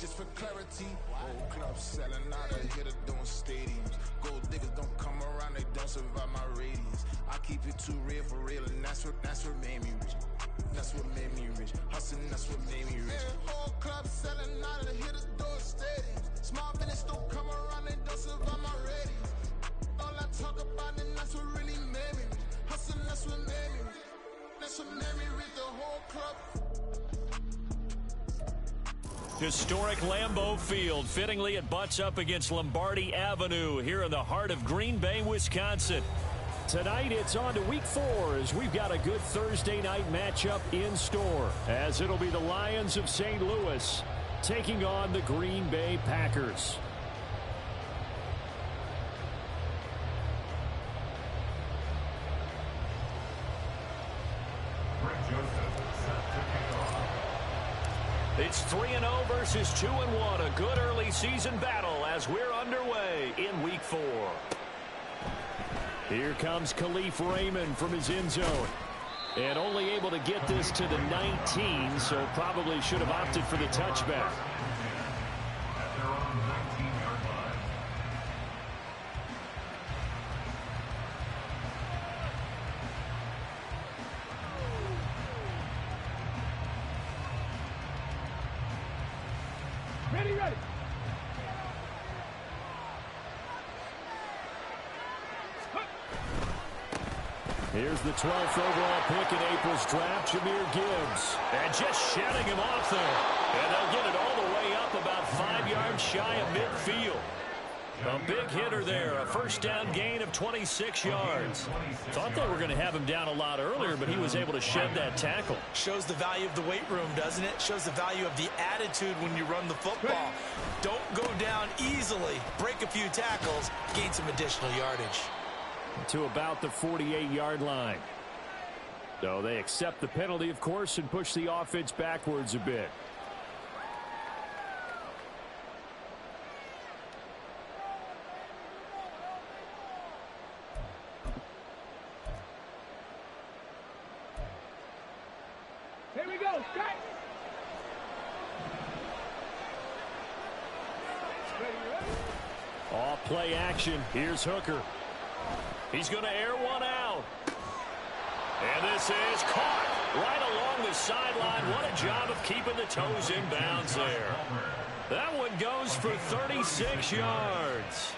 just for clarity. Old club selling out of here to doing stadiums. Gold diggers don't come around, they don't survive my radius. I keep it too real for real, and that's what made me rich. That's what made me rich. Hustling, that's what made me rich. Whole club selling out of here to doing stadiums. Small business don't come around, they don't survive my radius. All I talk about, and that's what really made me rich. Hustling, that's what made me rich. That's what made me rich, the whole club. Historic Lambeau Field. Fittingly, it butts up against Lombardi Avenue here in the heart of Green Bay, Wisconsin. Tonight, it's on to Week 4 as we've got a good Thursday night matchup in store, as it'll be the Lions of St. Louis taking on the Green Bay Packers. It's 3-0 versus 2-1. A good early season battle as we're underway in Week 4. Here comes Khalif Raymond from his end zone. And only able to get this to the 19, so probably should have opted for the touchback. Ready. Here's the 12th overall pick in April's draft, Jahmyr Gibbs. And just shedding him off there. And they'll get it all the way up about 5 yards shy of midfield. A big hitter there. A first down gain of 26 yards. Thought they were going to have him down a lot earlier, but he was able to shed that tackle. Shows the value of the weight room, doesn't it? Shows the value of the attitude when you run the football. Don't go down easily. Break a few tackles. Gain some additional yardage. To about the 48-yard line. So they accept the penalty, of course, and push the offense backwards a bit. Here we go, strike. Off play action. Here's Hooker. He's going to air one out. And this is caught right along the sideline. What a job of keeping the toes in bounds there. That one goes for 36 yards.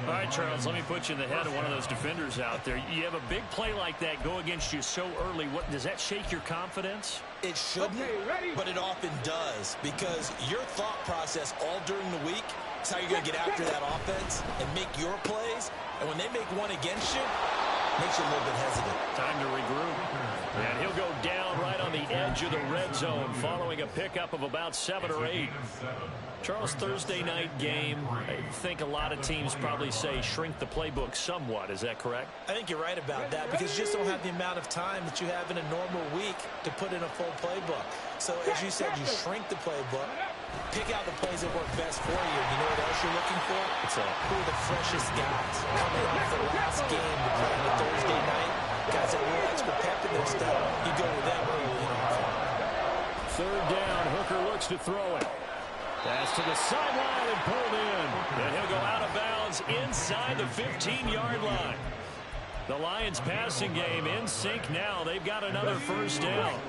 All right, Charles, let me put you in the head of one of those defenders out there. You have a big play like that go against you so early. What does that shake your confidence? It shouldn't, but it often does, because your thought process all during the week is how you're going to get after that offense and make your plays. And when they make one against you, it makes you a little bit hesitant. Time to regroup. And he'll go down right on the edge of the red zone following a pickup of about 7 or 8. Charles, Thursday night game, I think a lot of teams probably say shrink the playbook somewhat. Is that correct? I think you're right about that, because you just don't have the amount of time that you have in a normal week to put in a full playbook. So, as you said, you shrink the playbook, pick out the plays that work best for you. You know what else you're looking for? Who are the freshest guys coming off the last game to play on a Thursday night? Guys that have extra pep in their step. You go with them early on. Third down, Hooker looks to throw it. Pass to the sideline and pulled in. And he'll go out of bounds inside the 15-yard line. The Lions passing game in sync now. They've got another first down.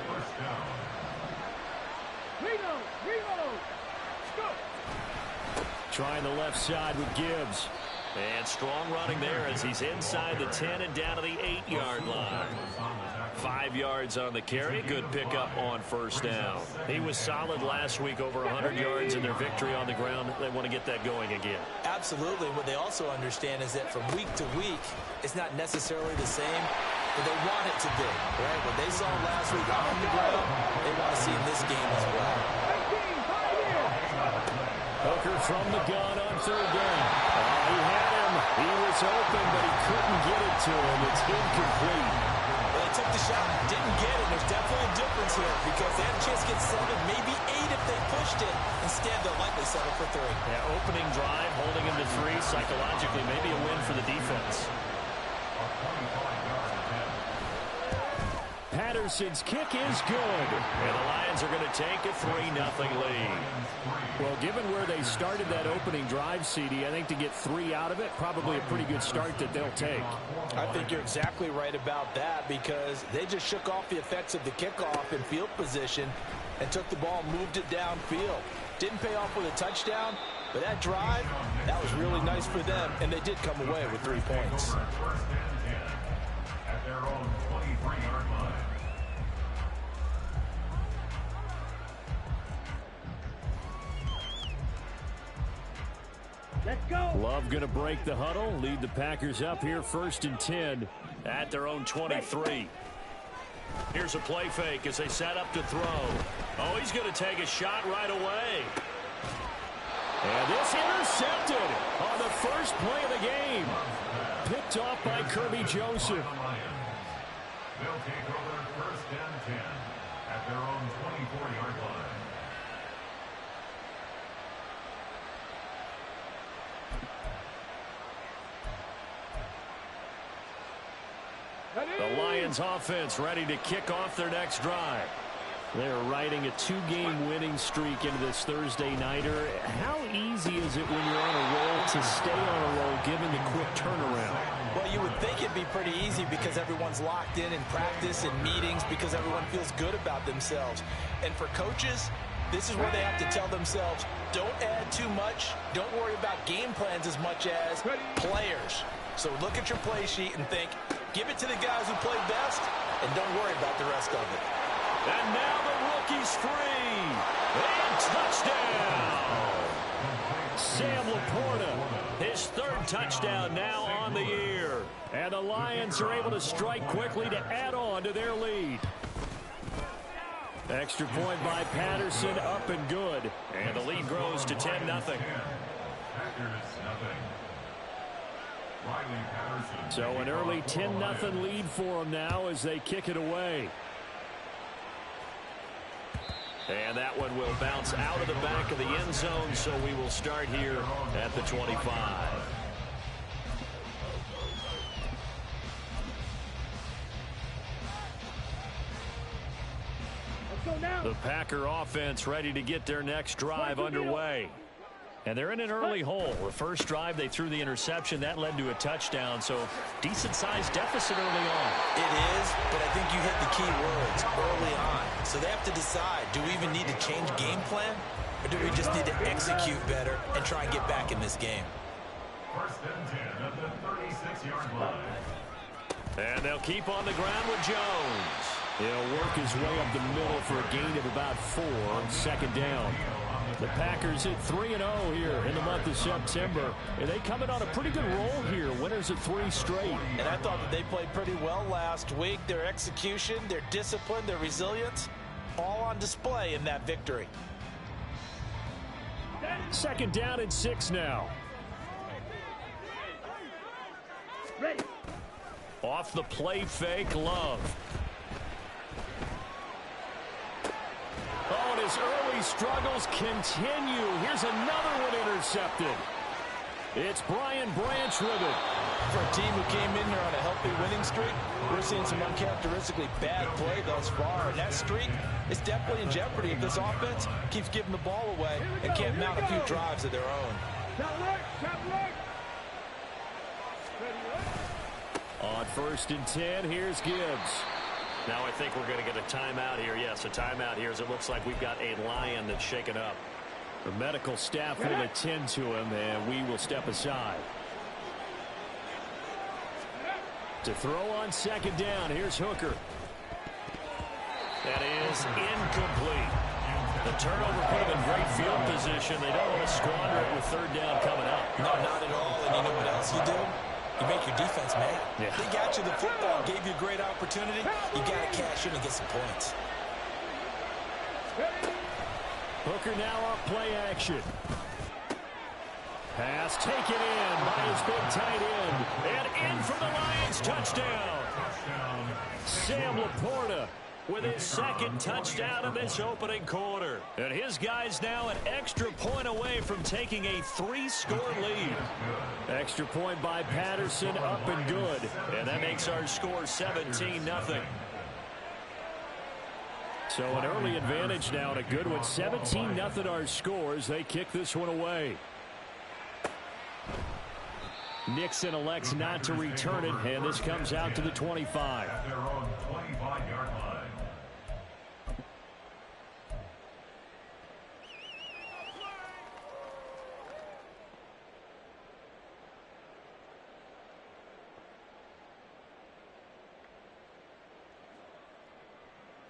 Trying the left side with Gibbs. And strong running there as he's inside the 10 and down to the 8-yard line. 5 yards on the carry. Good pickup on first down. He was solid last week, over 100 yards in their victory on the ground. They want to get that going again. Absolutely. What they also understand is that from week to week, it's not necessarily the same, but they want it to be. Right? What they saw last week on the ground, they want to see in this game as well. Hooker from the gun on third down. He had him. He was open, but he couldn't get it to him. It's incomplete. Well, they took the shot, didn't get it. There's definitely a difference here, because they had a chance to get 7, maybe 8 if they pushed it. Instead, they'll likely settle for 3. Yeah, opening drive, holding him to 3. Psychologically, maybe a win for the defense. Patterson's kick is good. And the Lions are going to take a 3-0 lead. Well, given where they started that opening drive, CD, I think to get 3 out of it, probably a pretty good start that they'll take. I think you're exactly right about that because they just shook off the effects of the kickoff in field position and took the ball and moved it downfield. Didn't pay off with a touchdown, but that drive, that was really nice for them, and they did come away with 3 points. At their own 23-yard line. Let's go. Love going to break the huddle, lead the Packers up here 1st and 10 at their own 23. Here's a play fake as they set up to throw. Oh, he's going to take a shot right away. And this intercepted on the first play of the game. Picked off by Kirby Joseph. They'll take over 1st and 10 at their own 24-yard line. The Lions offense ready to kick off their next drive. They're riding a 2-game winning streak into this Thursday nighter. How easy is it when you're on a roll to stay on a roll given the quick turnaround? Well, you would think it'd be pretty easy because everyone's locked in practice and meetings because everyone feels good about themselves. And for coaches, this is where they have to tell themselves, don't add too much. Don't worry about game plans as much as players. So look at your play sheet and think, give it to the guys who play best, and don't worry about the rest of it. And now the rookie's free. And touchdown. Sam Laporta, his 3rd touchdown now on the year. And the Lions are able to strike quickly to add on to their lead. Extra point by Patterson, up and good. And the lead grows to 10-0. So an early 10-0 lead for them now as they kick it away. And that one will bounce out of the back of the end zone, so we will start here at the 25. Let's go now. The Packer offense ready to get their next drive underway. And they're in an early hole. The first drive, they threw the interception. That led to a touchdown, so decent-sized deficit early on. It is, but I think you hit the key words early on. So they have to decide, do we even need to change game plan, or do we just need to execute better and try and get back in this game? 1st and 10 at the 36-yard line. And they'll keep on the ground with Jones. He'll work his way up the middle for a gain of about 4 on 2nd down. The Packers hit 3-0 here in the month of September. And they come in on a pretty good roll here. Winners of 3 straight. And I thought that they played pretty well last week. Their execution, their discipline, their resilience, all on display in that victory. 2nd down and 6 now. Ready. Off the play fake, Love. Oh, and his early struggles continue. Here's another one intercepted. It's Brian Branch with it. For a team who came in here on a healthy winning streak, we're seeing some uncharacteristically bad play thus far. And that streak is definitely in jeopardy if this offense keeps giving the ball away and can't mount a few drives of their own. On 1st and 10, here's Gibbs. Now I think we're going to get a timeout here. Yes, a timeout here as it looks like we've got a Lion that's shaken up. The medical staff will attend to him, and we will step aside. To throw on 2nd down, here's Hooker. That is incomplete. The turnover put them in great field position. They don't want to squander it with 3rd down coming up. No, not at all. And you know what else you do? You make your defense mad. Yeah. They got you the football, gave you a great opportunity. You got to cash in and get some points. Hooker now off play action. Pass taken in by his big tight end. And in for the Lions touchdown. Sam Laporta with his 2nd touchdown of this opening quarter. And his guys now an extra point away from taking a 3-score lead. Extra point by Patterson, up and good. And that makes our score 17-0. So an early advantage now and a good one. 17-0 our scores. They kick this one away. Nixon elects not to return it, and this comes out to the 25. At their own 25-yard line.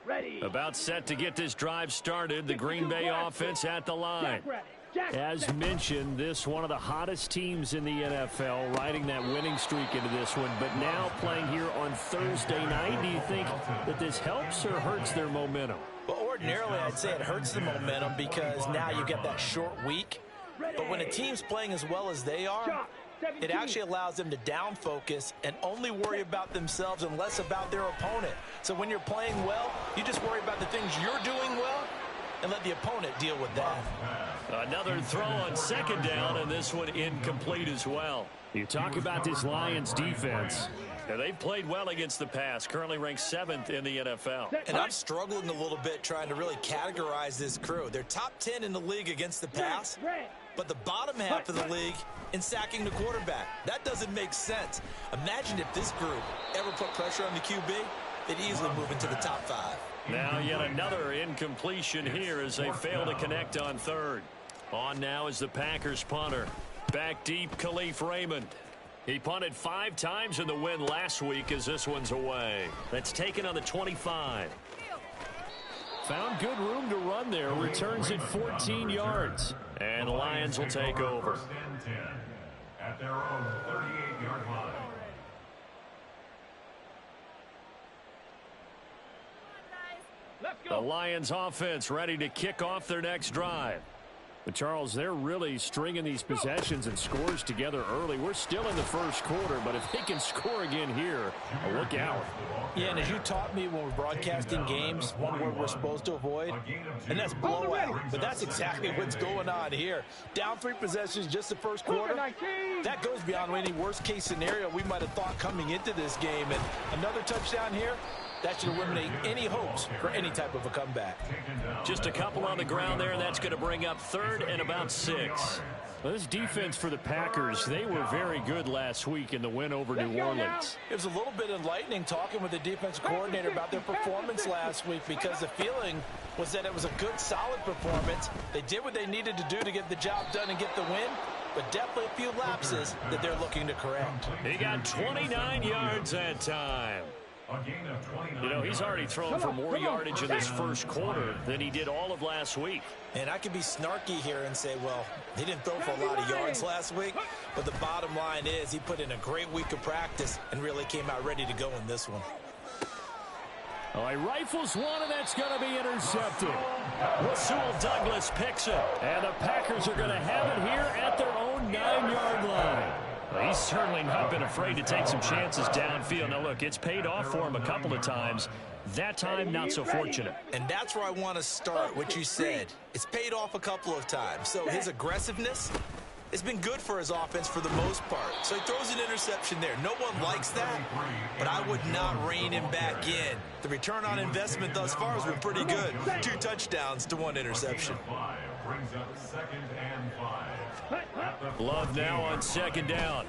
Ready. About set to get this drive started. The Green Bay offense at the line. As mentioned, this one of the hottest teams in the NFL, riding that winning streak into this one, but now playing here on Thursday night. Do you think that this helps or hurts their momentum? Well, ordinarily, I'd say it hurts the momentum because now you get that short week. But when a team's playing as well as they are, it actually allows them to down focus and only worry about themselves and less about their opponent. So when you're playing well, you just worry about the things you're doing well and let the opponent deal with that. Another throw on second down, and this one incomplete as well. You talk about this Lions defense. Yeah, they've played well against the pass, currently ranked 7th in the NFL. And I'm struggling a little bit trying to really categorize this crew. They're top 10 in the league against the pass, but the bottom half of the league in sacking the quarterback. That doesn't make sense. Imagine if this group ever put pressure on the QB, they'd easily move into the top 5. Now yet another incompletion here as they fail to connect on third. On now is the Packers punter. Back deep, Khalif Raymond. He punted 5 times in the win last week as this one's away. That's taken on the 25. Found good room to run there. Returns it 14 yards. And the Lions will take over. First and 10 at their own 38-yard line. The Lions offense ready to kick off their next drive. But Charles, they're really stringing these possessions and scores together early. We're still in the first quarter, but if they can score again here, look out. Yeah, and as you taught me when we're broadcasting games, one word we're supposed to avoid, and that's blowout. But that's exactly what's going on here. Down 3 possessions just the first quarter. That goes beyond any worst-case scenario we might have thought coming into this game. And another touchdown here, that should eliminate any hopes for any type of a comeback. Just a couple on the ground there. That's going to bring up third and about 6. Well, this defense for the Packers, they were very good last week in the win over New Orleans. It was a little bit enlightening talking with the defensive coordinator about their performance last week because the feeling was that it was a good, solid performance. They did what they needed to do to get the job done and get the win, but definitely a few lapses that they're looking to correct. He got 29 yards that time. You know, he's already thrown for more yardage in this first quarter than he did all of last week. And I can be snarky here and say, well, he didn't throw for a lot of yards last week, but the bottom line is he put in a great week of practice and really came out ready to go in this one. Oh, he rifles one, and that's going to be intercepted. Rasul Douglas picks it, and the Packers are going to have it here at their own 9-yard line. Well, he's certainly not been afraid to take some chances downfield. Now, look, it's paid off for him a couple of times. That time, not so fortunate. And that's where I want to start, what you said. It's paid off a couple of times. So his aggressiveness has been good for his offense for the most part. So he throws an interception there. No one likes that, but I would not rein him back in. The return on investment thus far has been pretty good. 2 touchdowns to 1 interception. Brings up 2nd and 5. Love now on second down.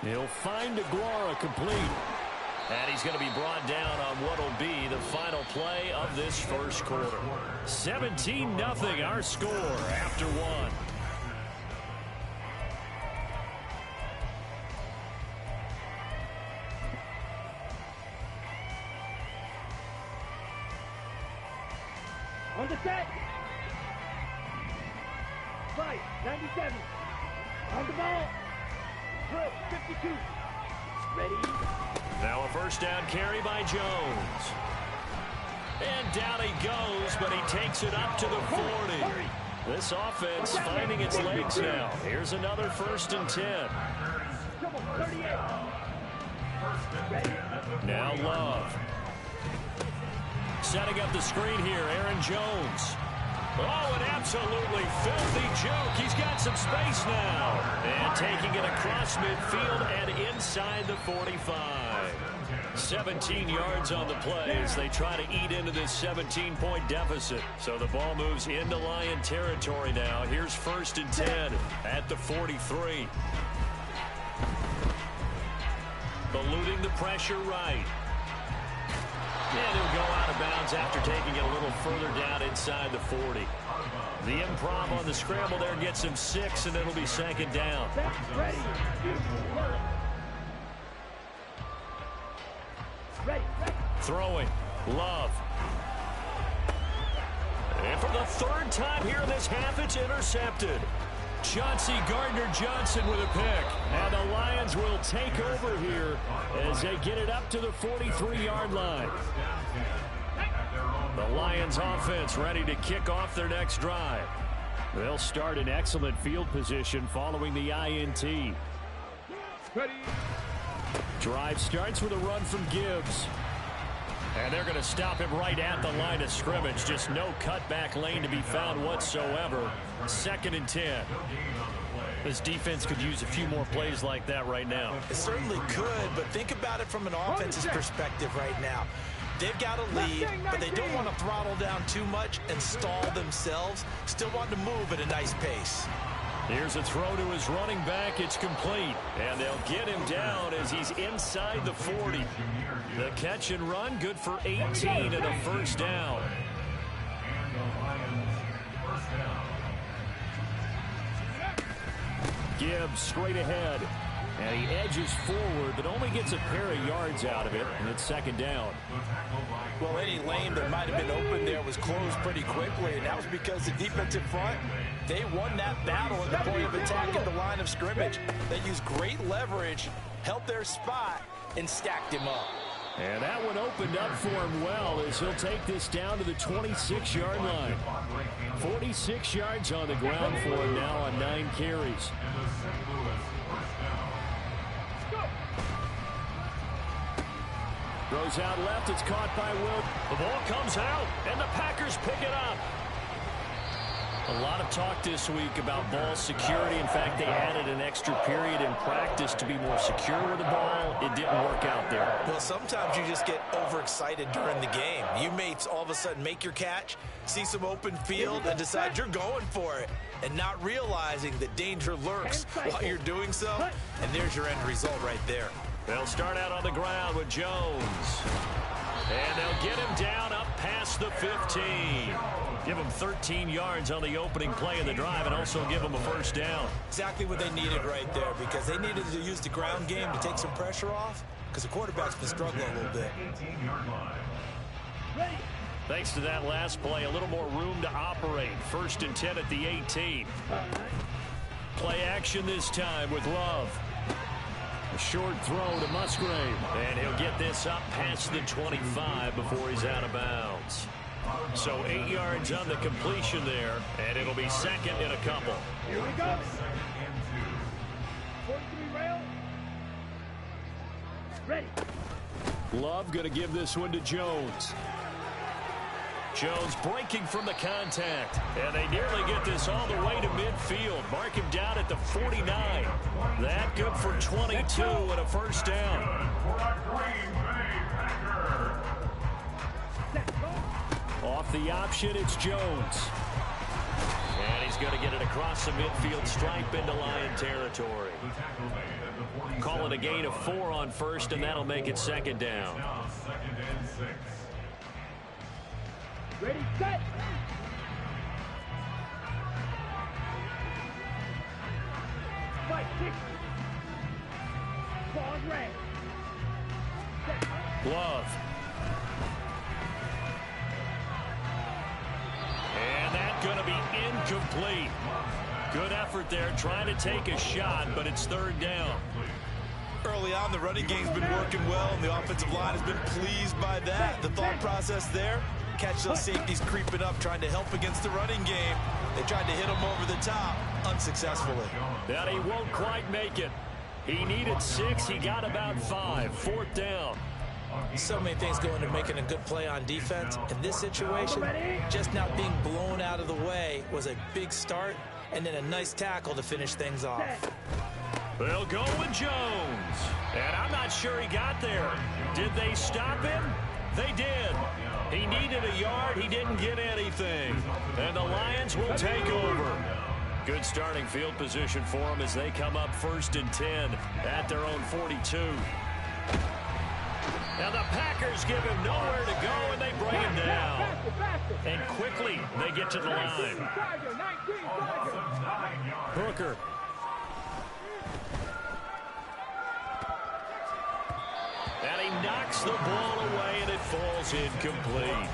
He'll find Aguara complete. And he's going to be brought down on what will be the final play of this first quarter. 17-0 our score after 1. On the set. Right, 97. On the ball. Drill, 52. Ready. Now a first down carry by Jones. And down he goes, but he takes it up to the 40. This offense finding its legs now. Here's another 1st and 10. Come on, 38. Now Love. Setting up the screen here, Aaron Jones. Oh, an absolutely filthy joke. He's got some space now. And taking it across midfield and inside the 45. 17 yards on the play as they try to eat into this 17-point deficit. So the ball moves into Lion territory now. Here's 1st and 10 at the 43. Eluding the pressure right. And he'll go out of bounds after taking it a little further down inside the 40. The improv on the scramble there gets him 6, and it'll be 2nd down. Ready. Throwing. Love. And for the 3rd time here in this half, it's intercepted. Chauncey Gardner-Johnson with a pick. And the Lions will take over here as they get it up to the 43-yard line. The Lions offense ready to kick off their next drive. They'll start in excellent field position following the INT. Ready. Drive starts with a run from Gibbs. And they're going to stop him right at the line of scrimmage. Just no cutback lane to be found whatsoever. 2nd and 10. This defense could use a few more plays like that right now. It certainly could, but think about it from an offense's perspective right now. They've got a lead, but they don't want to throttle down too much and stall themselves. Still want to move at a nice pace. Here's a throw to his running back. It's complete. And they'll get him down as he's inside the 40. The catch and run, good for 18 and a 1st down. Gibbs straight ahead. And he edges forward, but only gets a pair of yards out of it, and it's 2nd down. Well, any lane that might have been open there was closed pretty quickly, and that was because the defensive front, they won that battle at the point of attack at the line of scrimmage. They used great leverage, held their spot, and stacked him up. And that one opened up for him well as he'll take this down to the 26-yard line. 46 yards on the ground for him now on 9 carries. Throws out left. It's caught by Will. The ball comes out, and the Packers pick it up. A lot of talk this week about ball security. In fact, they added an extra period in practice to be more secure with the ball. It didn't work out there. Well, sometimes you just get overexcited during the game. You may all of a sudden make your catch, see some open field, and decide you're going for it, and not realizing that danger lurks while you're doing so. And there's your end result right there. They'll start out on the ground with Jones. And they'll get him down up past the 15. Give him 13 yards on the opening play of the drive and also give him a 1st down. Exactly what they needed right there, because they needed to use the ground game to take some pressure off, because the quarterback's been struggling a little bit. Thanks to that last play, a little more room to operate. 1st and 10 at the 18. Play action this time with Love. A short throw to Musgrave. And he'll get this up past the 25 before he's out of bounds. So 8 yards on the completion there, and it'll be 2nd and a couple. Here we go. 43 rail. Ready. Love going to give this one to Jones. Jones breaking from the contact. And they nearly get this all the way to midfield. Mark him down at the 49. That good for 22 and a 1st down. Off the option, it's Jones. And he's going to get it across the midfield stripe into Lion territory. Call it a gain of 4 on 1st, and that'll make it 2nd down. Ready, set. Fight, 6. Ball red. Love. And that's going to be incomplete. Good effort there, trying to take a shot, but it's 3rd down. Early on, the running game's been working well, and the offensive line has been pleased by that. The thought process there, catch those safeties creeping up, trying to help against the running game. They tried to hit him over the top, unsuccessfully. That he won't quite make it. He needed 6. He got about 5. 4th down. So many things go into making a good play on defense. In this situation, just not being blown out of the way was a big start and then a nice tackle to finish things off. They'll go with Jones. And I'm not sure he got there. Did they stop him? They did. He needed a yard. He didn't get anything. And the Lions will take over. Good starting field position for them as they come up 1st and 10 at their own 42. Now the Packers give him nowhere to go, and they bring him down. And quickly, they get to the line. Hooker. And he knocks the ball away, and it falls incomplete.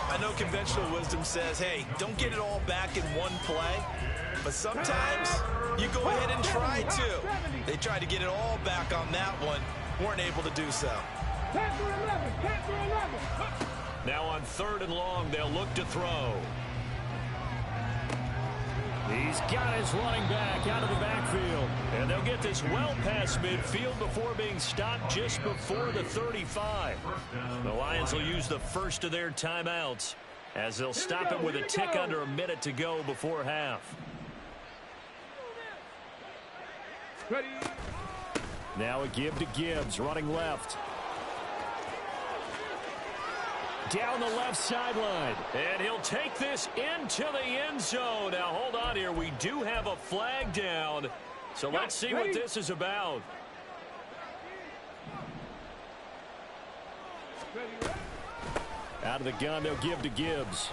I know conventional wisdom says, hey, don't get it all back in one play. But sometimes you go ahead and try to. They tried to get it all back on that one. Weren't able to do so. Now on 3rd and long, they'll look to throw. He's got his running back out of the backfield. And they'll get this well past midfield before being stopped just before the 35. The Lions will use the first of their timeouts as they'll stop him with a tick under a minute to go before half. Ready. Now a give to Gibbs, running left. Down the left sideline. And he'll take this into the end zone. Now, hold on here. We do have a flag down. So let's see what this is about. Out of the gun, they'll give to Gibbs.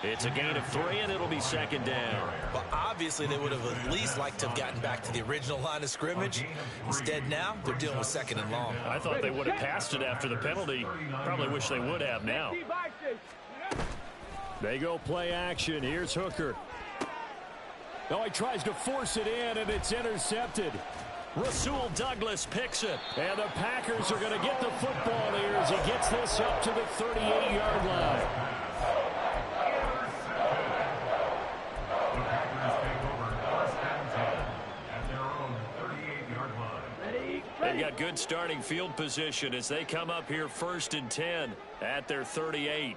It's a gain of 3, and it'll be 2nd down. But obviously, they would have at least liked to have gotten back to the original line of scrimmage. Instead, now, they're dealing with 2nd and long. I thought they would have passed it after the penalty. Probably wish they would have now. They go play action. Here's Hooker. Oh, he tries to force it in, and it's intercepted. Rasul Douglas picks it. And the Packers are going to get the football here as he gets this up to the 38-yard line. They've got good starting field position as they come up here 1st and 10 at their 38.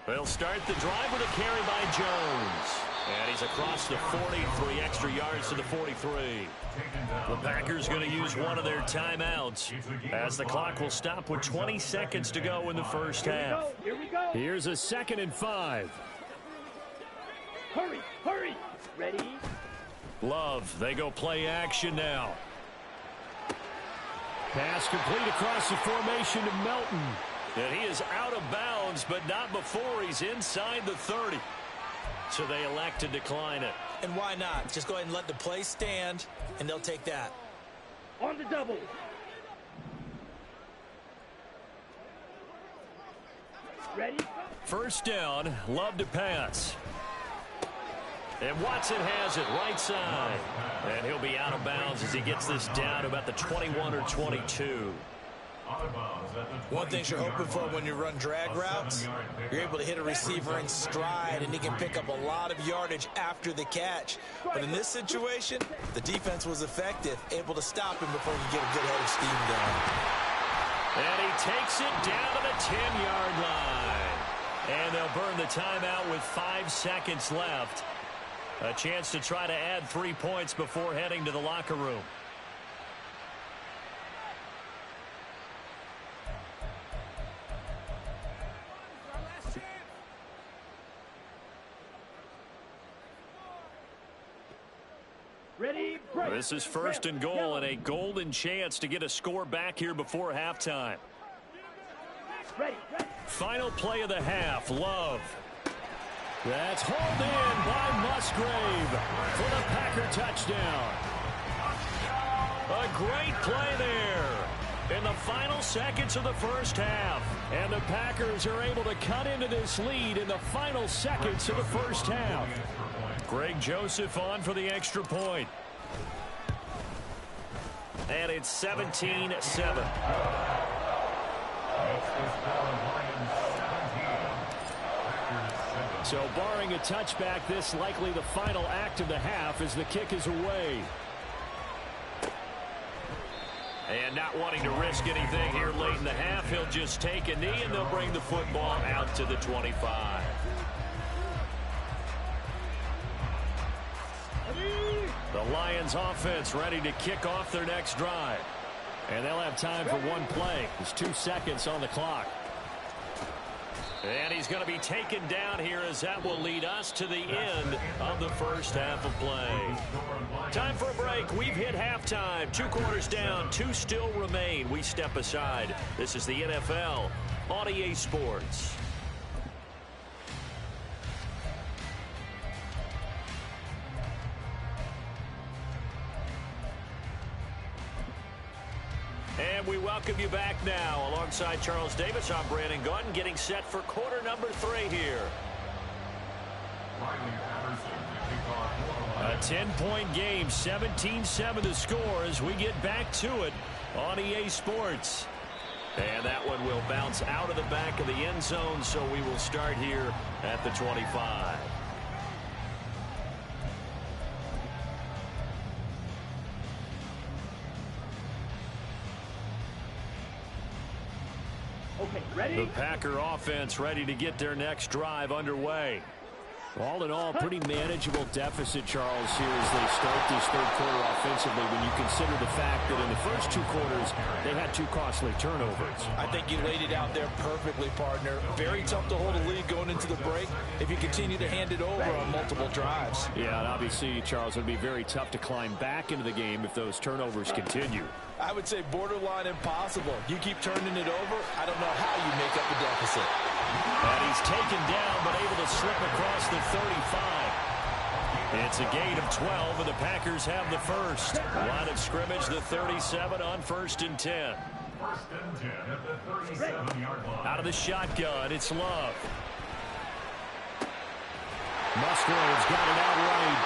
They'll start the drive with a carry by Jones. And he's across the 40, 3 extra yards to the 43. The Packers going to use one of their timeouts as the clock will stop with 20 seconds to go in the first half. Here we go. Here's a 2nd and 5. Hurry, hurry. Ready. Love, they go play action now. Pass complete across the formation to Melton. And he is out of bounds, but not before he's inside the 30. So they elect to decline it. And why not? Just go ahead and let the play stand, and they'll take that. On the double. Ready. 1st down, Love to pass. And Watson has it right side. And he'll be out of bounds as he gets this down to about the 21 or 22. One thing you're hoping for when you run drag routes, you're able to hit a receiver in stride, and he can pick up a lot of yardage after the catch. But in this situation, the defense was effective, able to stop him before he could get a good head of steam going. And he takes it down to the 10-yard line. And they'll burn the timeout with 5 seconds left. A chance to try to add 3 points before heading to the locker room. Ready, break. This is 1st and goal and a golden chance to get a score back here before halftime. Ready, ready. Final play of the half, Love. That's hauled in by Musgrave for the Packer touchdown. A great play there in the final seconds of the first half. And the Packers are able to cut into this lead in the final seconds of the first half. Greg Joseph on for the extra point. And it's 17-7. So barring a touchback, this likely the final act of the half as the kick is away. And not wanting to risk anything here late in the half, he'll just take a knee and they'll bring the football out to the 25. Lions offense ready to kick off their next drive. And they'll have time for one play. There's 2 seconds on the clock. And he's going to be taken down here as that will lead us to the end of the first half of play. Time for a break. We've hit halftime. 2 quarters down. 2 still remain. We step aside. This is the NFL on EA Sports. And we welcome you back now. Alongside Charles Davis, I'm Brandon Gaudin, getting set for quarter number 3 here. A 10-point game, 17-7 the score as we get back to it on EA Sports. And that one will bounce out of the back of the end zone, so we will start here at the 25. Okay, ready? The Packer offense ready to get their next drive underway. All in all, pretty manageable deficit, Charles, here as they start this third quarter offensively when you consider the fact that in the first 2 quarters, they had 2 costly turnovers. I think you laid it out there perfectly, partner. Very tough to hold a lead going into the break if you continue to hand it over on multiple drives. Yeah, and obviously, Charles, it would be very tough to climb back into the game if those turnovers continue. I would say borderline impossible. You keep turning it over, I don't know how you make up a deficit. And he's taken down, but able to slip across the 35. It's a gain of 12, and the Packers have the first. Line of scrimmage, the 37 on 1st and 10. 1st and 10 at the 37-yard line. Out of the shotgun, it's Love. Musgrave's got it out right.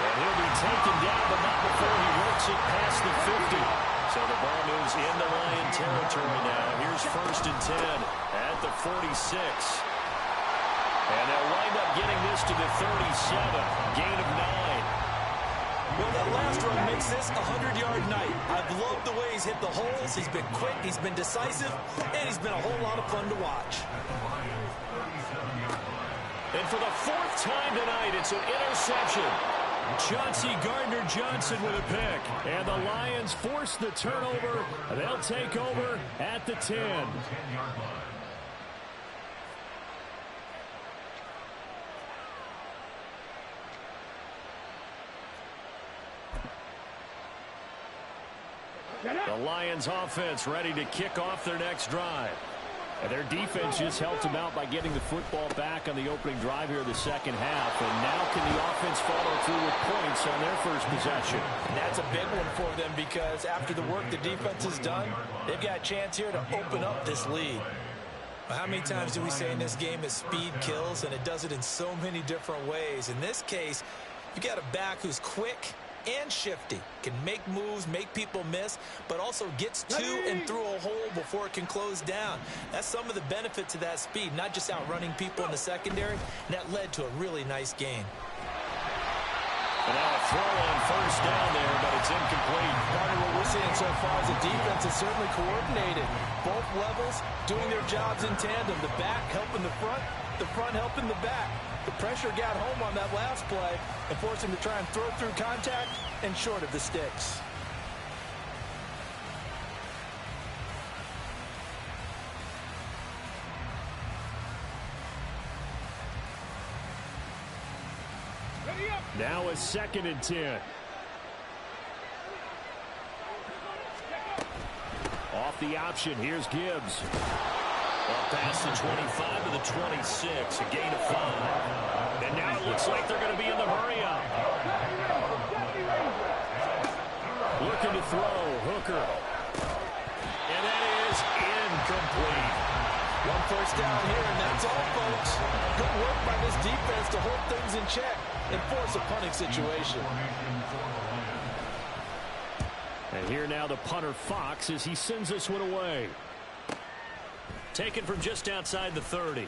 And he'll be taken down, but not before he works it past the 50. So the ball moves into Lion territory now. Here's 1st and 10 at the 46. And they'll wind up getting this to the 37. Gain of 9. Well, that last run makes this a 100-yard night. I've loved the way he's hit the holes. He's been quick, he's been decisive, and he's been a whole lot of fun to watch. And for the 4th time tonight, it's an interception. Chauncey Gardner-Johnson with a pick. And the Lions force the turnover. They'll take over at the 10. The Lions offense ready to kick off their next drive. And their defense just helped them out by getting the football back on the opening drive here in the second half. And now can the offense follow through with points on their first possession? And that's a big one for them because after the work the defense has done, they've got a chance here to open up this lead. Well, how many times do we say in this game that speed kills, and it does it in so many different ways. In this case, you got a back who's quick and shifty, can make moves, make people miss, but also gets to and through a hole before it can close down. That's some of the benefits of that speed, not just outrunning people in the secondary, and that led to a really nice gain. And now a throw on 1st down there, but it's incomplete. Part of what we're seeing so far is the defense is certainly coordinated. Both levels doing their jobs in tandem. The back helping the front helping the back. The pressure got home on that last play and forced him to try and throw through contact and short of the sticks. Now a 2nd and 10. Off the option, here's Gibbs. Up past the 25 to the 26, a gain of 5. And now it looks like they're going to be in the hurry-up. Looking to throw, Hooker. And that is incomplete. 1 first down here, and that's all, folks. Good work by this defense to hold things in check and force a punting situation. And here now the punter Fox as he sends this one away. Taken from just outside the 30.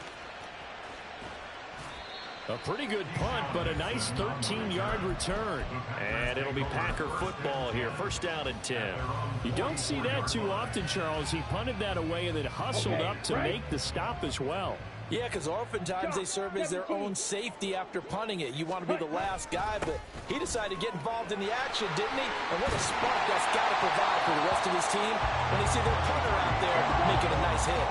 A pretty good punt, but a nice 13-yard return. And it'll be Packer football here. 1st down and 10. You don't see that too often, Charles. He punted that away and then hustled up to make the stop as well. Yeah, because oftentimes they serve as their own safety after punting it. You want to be the last guy, but he decided to get involved in the action, didn't he? And what a spark that's got to provide for the rest of his team when they see their punter out there making a nice hit.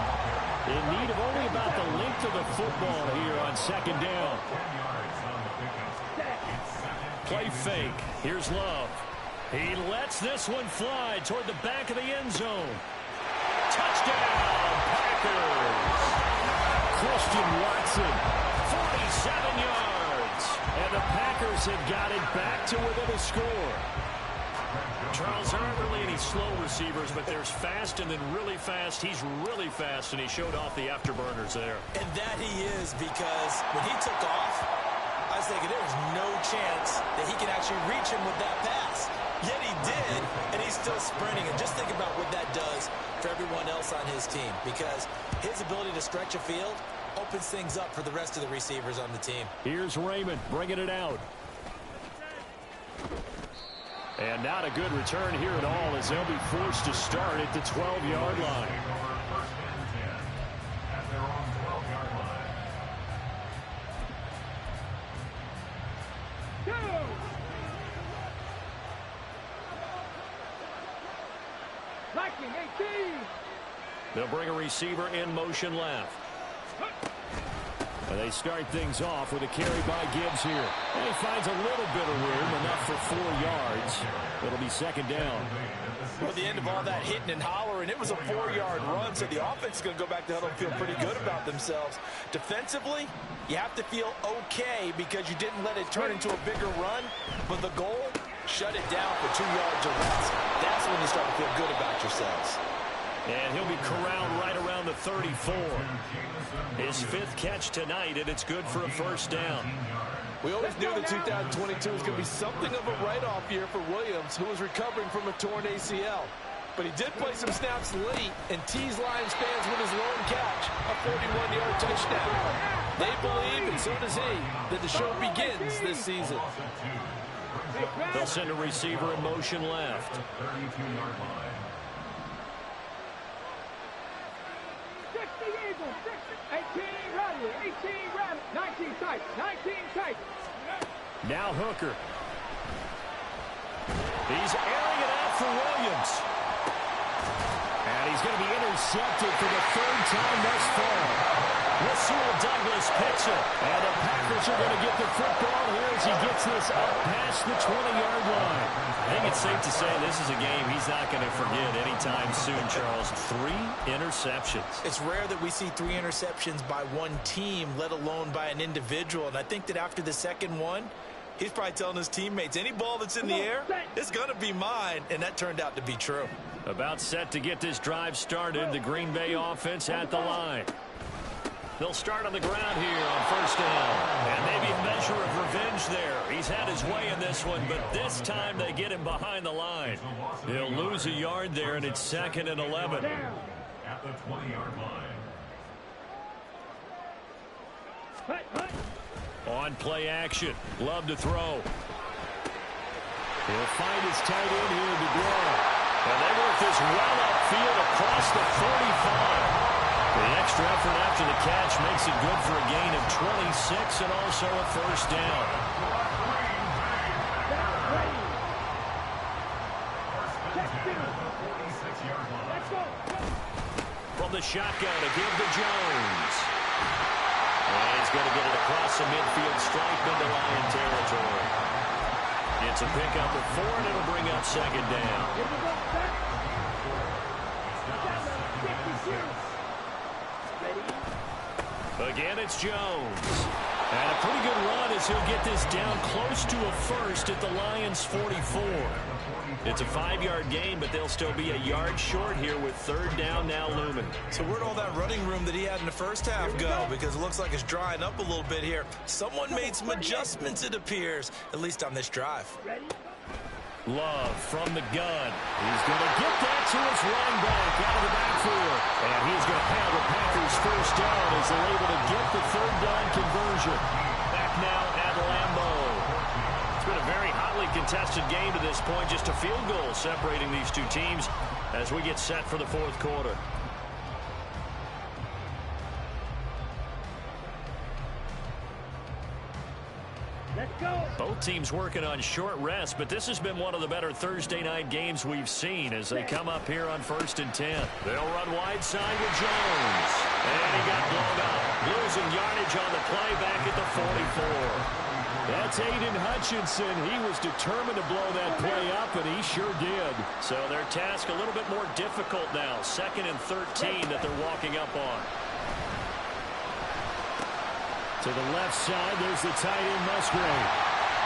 In need of only about the length of the football here on second down. Play fake. Here's Love. He lets this one fly toward the back of the end zone. Touchdown, Packers. Christian Watson, 47 yards. And the Packers have got it back to within a score. Charles, there aren't really any slow receivers, but there's fast and then really fast. He's really fast, and he showed off the afterburners there. And that he is, because when he took off, I was thinking there was no chance that he could actually reach him with that pass. Yet he did, and he's still sprinting. And just think about what that does for everyone else on his team, because his ability to stretch a field opens things up for the rest of the receivers on the team. Here's Raymond bringing it out. And not a good return here at all, as they'll be forced to start at the 12-yard line. At their own 12-yard line. Go! Liking 18. They'll bring a receiver in motion left. And they start things off with a carry by Gibbs here. And he finds a little bit of room, enough for 4 yards. It'll be second down. Well, the end of all that hitting and hollering, it was a 4-yard run, so the offense is going to go back to huddle and feel pretty good about themselves. Defensively, you have to feel okay because you didn't let it turn into a bigger run, but the goal, shut it down for 2 yards or less. That's when you start to feel good about yourselves. And he'll be corralled right around the 34. His 5th catch tonight, and it's good for a first down. We always knew that 2022 was going to be something of a write-off year for Williams, who was recovering from a torn ACL. But he did play some snaps late and teased Lions fans with his lone catch, a 41-yard touchdown. They believe, and so does he, that the show begins this season. They'll send a receiver in motion left. 32-yard line. 18 rally, 18 rally, 19 tight, 19 tight. Now Hooker. He's airing it out for Williams. And he's going to be intercepted for the 3rd time thus far. Rasul Douglas picks it. And the Packers are going to get the football here as he gets this up past the 20-yard line. I think it's safe to say this is a game he's not going to forget anytime soon, Charles. 3 interceptions. It's rare that we see 3 interceptions by one team, let alone by an individual. And I think that after the second one, he's probably telling his teammates, any ball that's in the air, it's going to be mine. And that turned out to be true. About set to get this drive started, the Green Bay offense at the line. They'll start on the ground here on first down. And maybe a measure of revenge there. He's had his way in this one, but this time they get him behind the line. He'll lose a yard there, and it's 2nd and 11. At the 20-yard line. On play action. Love to throw. He'll find his tight end here to grow. And they work this well upfield across the 45. The extra effort after the catch makes it good for a gain of 26 and also a first down. From the shotgun to give to Jones. And he's going to get it across the midfield stripe into Lion territory. It's a pickup of 4, and it'll bring up second down. Again, it's Jones. And a pretty good run as he'll get this down close to a first at the Lions' 44. It's a 5-yard gain, but they'll still be a yard short here with 3rd down now looming. So where'd all that running room that he had in the first half go? Because it looks like it's drying up a little bit here. Someone made some adjustments, it appears, at least on this drive. Love from the gun. He's going to get that to his running back out of the backfield. And he's going to have the Packers first down as they're able to get the 3rd down conversion. Back now at Lambeau. It's been a very hotly contested game to this point. Just a field goal separating these two teams as we get set for the 4th quarter. Both teams working on short rest, but this has been one of the better Thursday night games we've seen as they come up here on 1st and 10. They'll run wide side with Jones. And he got blown up. Losing yardage on the play back at the 44. That's Aiden Hutchinson. He was determined to blow that play up, and he sure did. So their task a little bit more difficult now. 2nd and 13 that they're walking up on. To the left side, there's the tight end, Musgrave.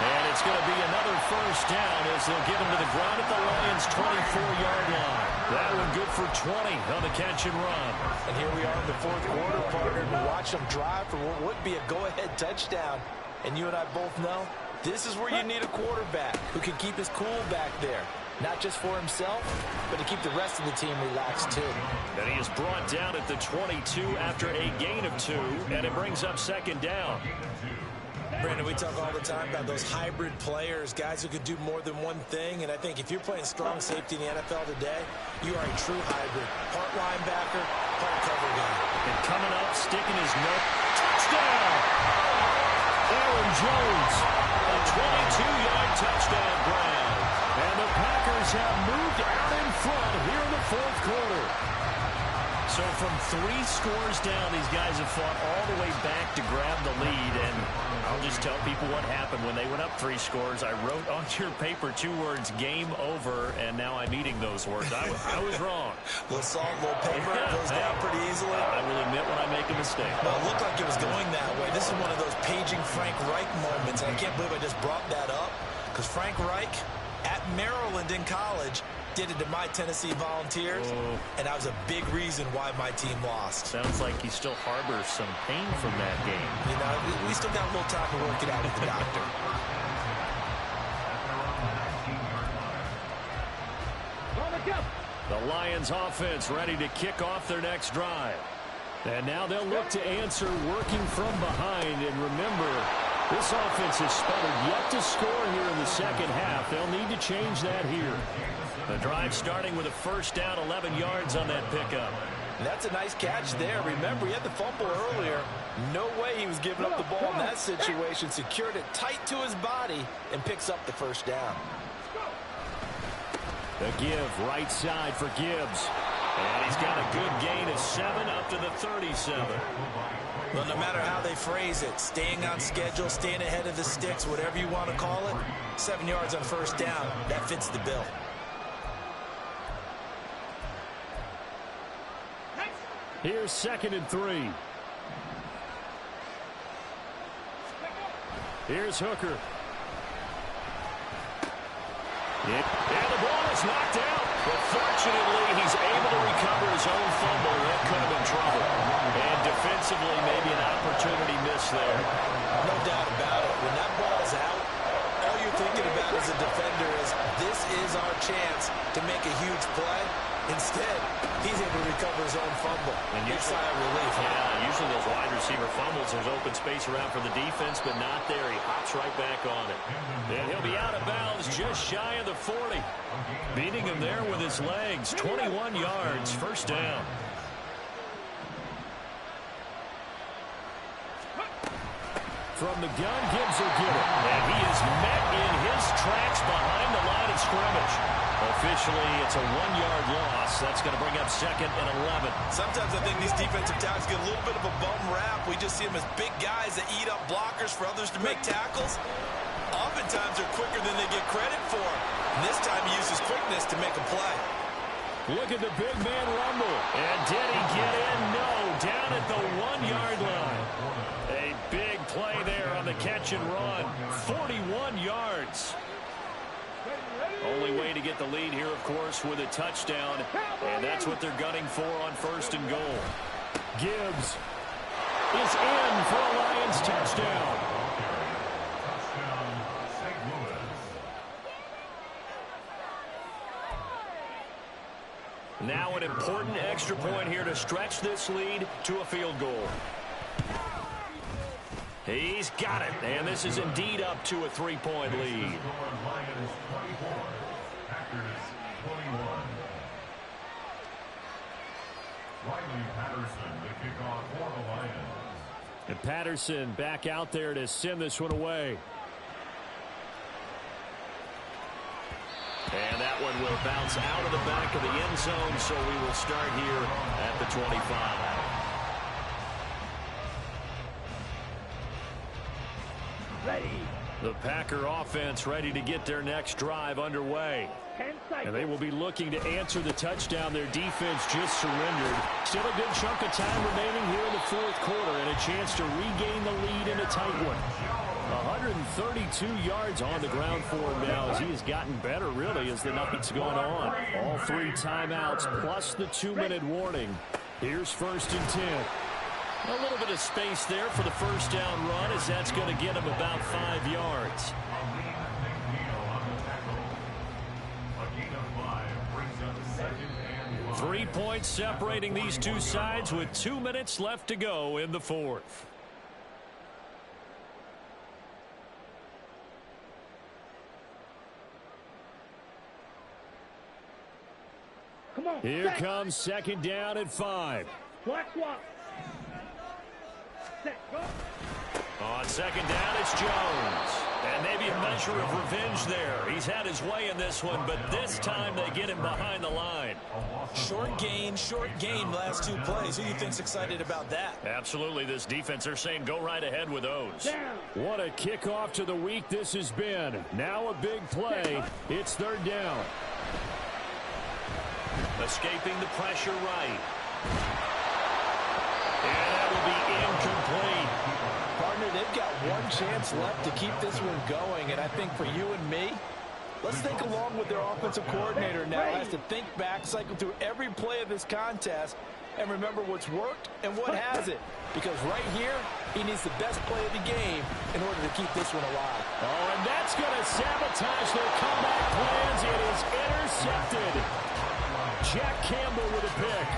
And it's going to be another 1st down as they'll get him to the ground at the Lions' 24-yard line. That one good for 20 on the catch and run. And here we are in the 4th quarter, partner, to watch them drive for what would be a go-ahead touchdown. And you and I both know this is where you need a quarterback who can keep his cool back there. Not just for himself, but to keep the rest of the team relaxed, too. And he is brought down at the 22 after a gain of 2, and it brings up 2nd down. Brandon, we talk all the time about those hybrid players, guys who could do more than one thing, and I think if you're playing strong safety in the NFL today, you are a true hybrid. Part linebacker, part cover guy. And coming up, sticking his nose. Touchdown! Aaron Jones, a 22-yard touchdown grab. And the Packers have moved out in front here in the 4th quarter. So from 3 scores down, these guys have fought all the way back to grab the lead. And I'll just tell people what happened when they went up 3 scores. I wrote on your paper 2 words, game over, and now I'm eating those words. I was wrong. A little salt, a little paper, goes down pretty easily. I will admit when I make a mistake. Well, it looked like it was going that way. This is one of those paging Frank Reich moments, and I can't believe I just brought that up, because Frank Reich at Maryland in college did it to my Tennessee Volunteers, and that was a big reason why my team lost. Sounds like he still harbors some pain from that game. You know, we still got a little time to work it out with the doctor. The Lions offense ready to kick off their next drive. And now they'll look to answer working from behind. And remember, this offense has sputtered yet to score here in the 2nd half. They'll need to change that here. The drive starting with a 1st down, 11 yards on that pickup. And that's a nice catch there. Remember, he had the fumble earlier. No way he was giving up the ball in that situation. Secured it tight to his body and picks up the 1st down. The give right side for Gibbs. And he's got a good gain of 7 up to the 37. Well, no matter how they phrase it, staying on schedule, staying ahead of the sticks, whatever you want to call it, 7 yards on 1st down, that fits the bill. Here's 2nd and 3. Here's Hooker. And the ball is knocked out. But fortunately, he's able to recover his own fumble. That could have been trouble. And defensively, maybe an opportunity missed there. No doubt about it. When that ball's out, all you're thinking about as a defender is, this is our chance to make a huge play. Instead, he's able to recover his own fumble. And big sigh of relief. Yeah, usually those wide receiver fumbles, there's open space around for the defense, but not there. He hops right back on it. And he'll be out of bounds just shy of the 40. Beating him there with his legs. 21 yards, 1st down. From the gun, Gibbs will get it. And he is met in his tracks behind the line of scrimmage. Officially, it's a 1-yard loss. That's going to bring up 2nd and 11. Sometimes I think these defensive tackles get a little bit of a bum rap. We just see them as big guys that eat up blockers for others to make tackles. Oftentimes, they're quicker than they get credit for. And this time, he uses quickness to make a play. Look at the big man rumble. And did he get in? No. Down at the 1-yard line. A big play there on the catch and run. 41 yards. Only way to get the lead here, of course, with a touchdown. And that's what they're gunning for on 1st and goal. Gibbs is in for a Lions touchdown. Now an important extra point here to stretch this lead to a field goal. He's got it, and this is indeed up to a 3-point lead. Lions 24, Packers 21. Riley Patterson, the kickoff for the Lions. And Patterson back out there to send this one away. And that one will bounce out of the back of the end zone, so we will start here at the 25. The Packer offense ready to get their next drive underway. And they will be looking to answer the touchdown their defense just surrendered. Still a good chunk of time remaining here in the fourth quarter and a chance to regain the lead in a tight one. 132 yards on the ground for him now as he has gotten better, really, as the night's gone on. All 3 timeouts plus the 2-minute warning. Here's 1st and 10. A little bit of space there for the first down run as that's going to get him about 5 yards. 3 points separating these two sides with 2 minutes left to go in the fourth. Come on, here comes 2nd down at 5. Black swap. Set, go. On 2nd down, it's Jones. And maybe a measure of revenge there. He's had his way in this one, but this time they get him behind the line. Short gain, last 2 plays. Who do you think's excited about that? Absolutely. This defense, they're saying go right ahead with those. Down. What a kickoff to the week this has been. Now a big play. It's 3rd down. Escaping the pressure right. And that will be incomplete. Partner, they've got one chance left to keep this one going, and I think for you and me, let's think along with their offensive coordinator now has to think back, cycle through every play of this contest, and remember what's worked and what hasn't. Because right here, he needs the best play of the game in order to keep this one alive. Oh, and that's going to sabotage their comeback plans. It is intercepted. Jack Campbell with a pick.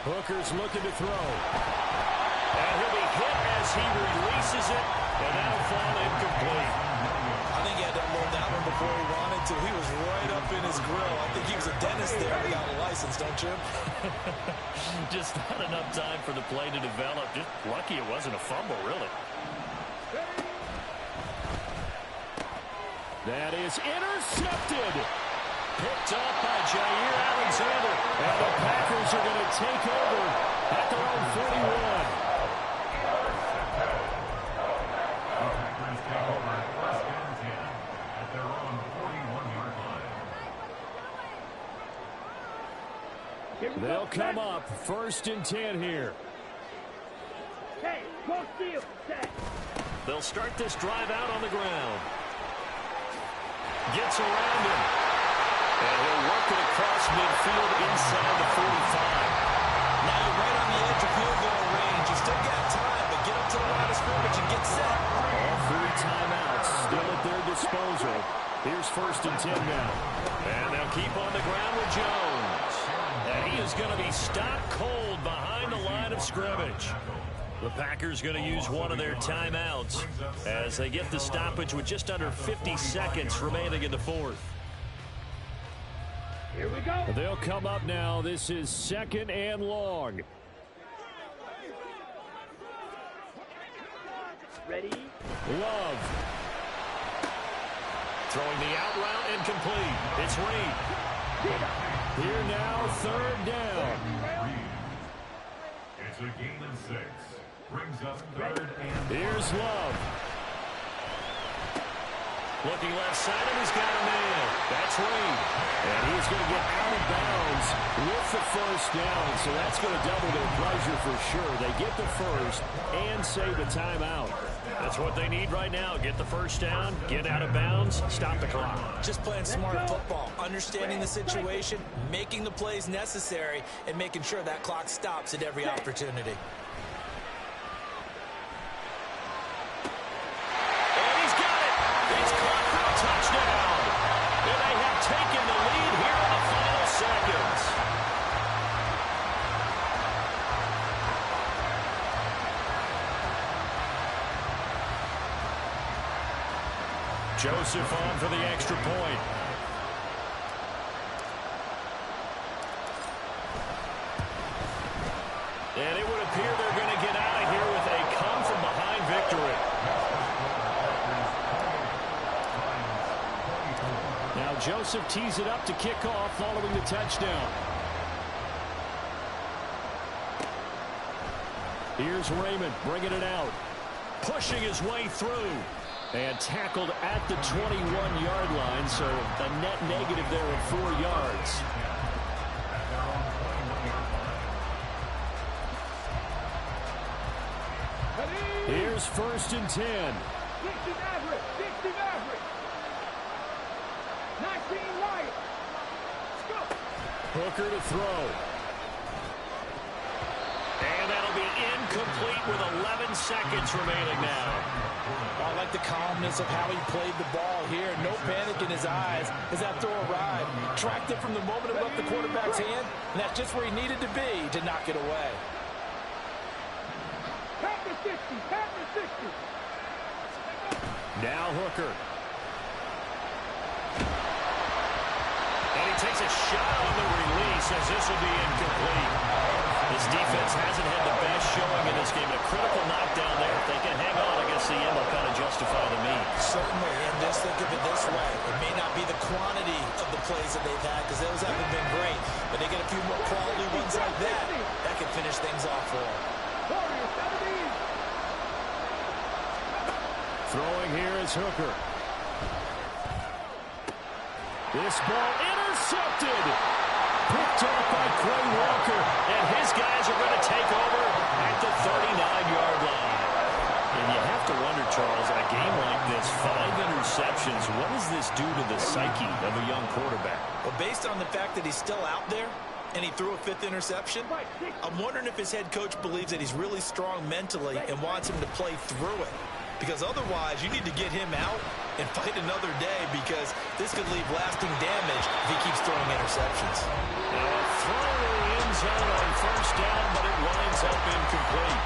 Hooker's looking to throw. And he'll be hit as he releases it, and that'll fall incomplete. I think he had to unload that one before he wanted to. He was right up in his grill. I think he was a dentist there without a license, don't you? Just not enough time for the play to develop. Just lucky it wasn't a fumble, really. That is intercepted. Picked up by Jair Alexander. And the Packers are going to take over at their own 41. Packers take over 1st and 10 at their own 41-yard line. They'll come up 1st and 10 here. Hey, go steal. Set. They'll start this drive out on the ground. Gets around him. And he'll work it across midfield inside the 45. Now you're right on the edge of field goal range. You still got time, but get up to the line of scrimmage and get set. All 3 timeouts still at their disposal. Here's 1st and 10 now. And they'll keep on the ground with Jones. And he is going to be stopped cold behind the line of scrimmage. The Packers going to use one of their timeouts as they get the stoppage with just under 50 seconds remaining in the fourth. Here we go. They'll come up now. This is 2nd and long. Ready? Love. Throwing the out route incomplete. It's Reed. Here now, 3rd down. It's a gain of 6. Brings up 3rd and Here's Love. Looking left side, and he's got a man. That's Reed. And he's going to get out of bounds with the 1st down, so that's going to double their pleasure for sure. They get the first and save a timeout. That's what they need right now. Get the first down, get out of bounds, stop the clock. Just playing smart football, understanding the situation, making the plays necessary, and making sure that clock stops at every opportunity. Touchdown. And they have taken the lead here in the final seconds. Joseph on for the extra point. And it would appear they're going to get out of here with a come-from-behind victory. Now Joseph tees it up to kick off following the touchdown. Here's Raymond bringing it out. Pushing his way through. And tackled at the 21-yard line, so a net negative there of 4 yards. Here's 1st and 10. 60 Maverick, 60 Maverick. 19 Lions. Go. Hooker to throw. And that'll be incomplete with 11 seconds remaining now. I like the calmness of how he played the ball here. No panic in his eyes as that throw arrived. Tracked it from the moment it left the quarterback's hand, and that's just where he needed to be to knock it away. Tap the 60, tap the 60. Now Hooker. And he takes a shot on the release as this will be incomplete. This defense hasn't had the best showing in this game. A critical knockdown there. If they can hang on, I guess the end will kind of justify the means. Certainly, and just think of it this way. It may not be the quantity of the plays that they've had because those haven't been great, but they get a few more quality ones like that. That can finish things off for them. Throwing here is Hooker. This ball intercepted. Picked off by Quay Walker, and his guys are going to take over at the 39-yard line. And you have to wonder, Charles, in a game like this, 5 interceptions, what does this do to the psyche of a young quarterback? Well, based on the fact that he's still out there and he threw a 5th interception, I'm wondering if his head coach believes that he's really strong mentally and wants him to play through it. Because otherwise, you need to get him out and fight another day because this could leave lasting damage if he keeps throwing interceptions. Now a throw in the end zone on 1st down, but it winds up incomplete.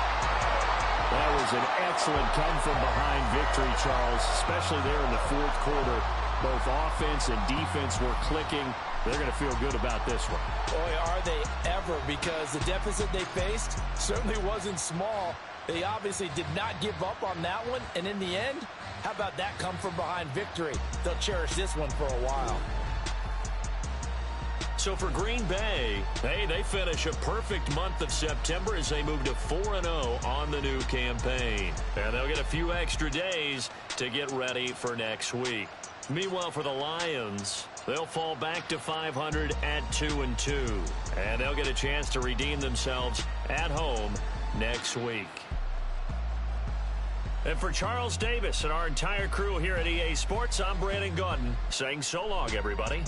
That was an excellent come-from-behind victory, Charles, especially there in the 4th quarter. Both offense and defense were clicking. They're going to feel good about this one. Boy, are they ever, because the deficit they faced certainly wasn't small. They obviously did not give up on that one, and in the end, how about that come-from-behind victory? They'll cherish this one for a while. So for Green Bay, hey, they finish a perfect month of September as they move to 4-0 on the new campaign. And they'll get a few extra days to get ready for next week. Meanwhile, for the Lions, they'll fall back to 500 at 2-2. And they'll get a chance to redeem themselves at home next week. And for Charles Davis and our entire crew here at EA Sports, I'm Brandon Gaudin saying so long, everybody.